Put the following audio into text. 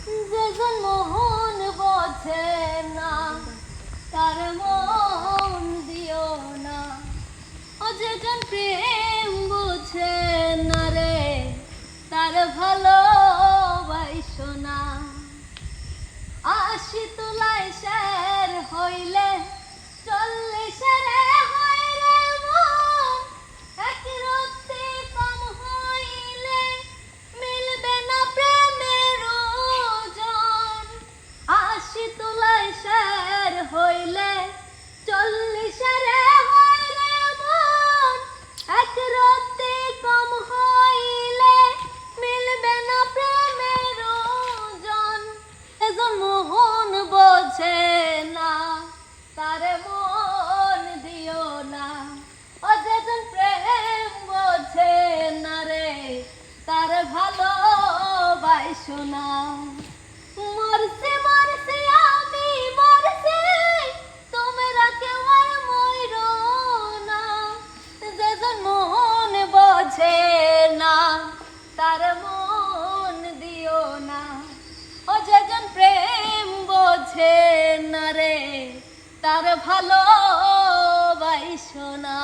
যেজন মোহন বোঝে না তার মন দিও না, ও যেজন প্রেম বোঝে না রে তার ভালোবাসো না। ৮০ তোলায় শের হইলে ৪০ রে হয় রে মন, এক রত্তি কম হইলে মিলবে না প্রেমের ওজন। ৮০ তোলায় শের হইলে ৪০ রে হয় রে মন, এক রত্তি কম হইলে মিলবে না প্রেমের ওজন। এজন মোহন বোঝে না তার মন দিও না, ও যেজন প্রেম বোঝে না রে তার ভালোবাসো না। মরছি মরছি আমি মরছি, তোমরা কেউ আর মইরো না। যেজন মন বোঝে না তার মন দিও না, ও যেজন প্রেম বোঝে না রে তার ভালোবাসো না।